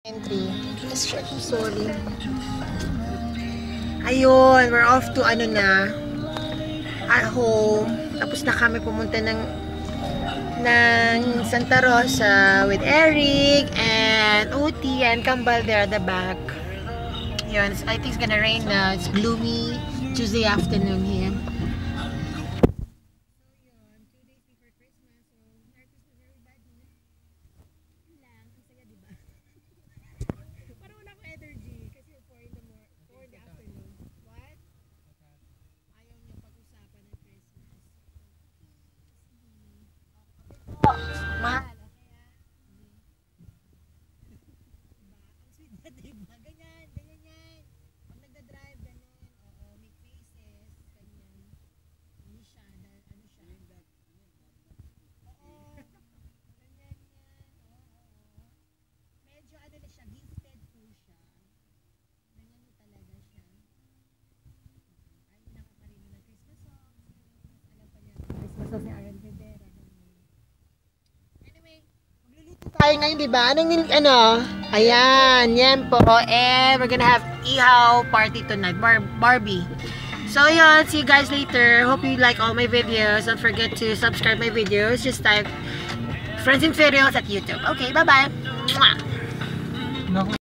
Entry. I'm sorry. Ayun, we're off to ano na, at home. Tapos na kami pumunta ng Santa Rosa with Eric and Uti and Kambal there at the back. Yun, I think it's gonna rain now. It's gloomy Tuesday afternoon here. Mahal. Diba? Ganyan yan. Pag nagda-drive, ganyan. Oo, make faces. Ganyan. Hindi siya, ano siya. Oo. Ganyan yan. Oo. Medyo ano na siya, gifted po siya. Ganyan mo talaga siya. Ay, nakakarinig ng Christmas songs. Alam pa niya, Christmas songs ni Aaron Rivera. Tayo ngayon, di ba? Anong, ayan, yan po. And we're gonna have ihaw party tonight. Barbie. So, yun. See you guys later. Hope you like all my videos. Don't forget to subscribe my videos. Just type Friends and Videos at YouTube. Okay, bye-bye.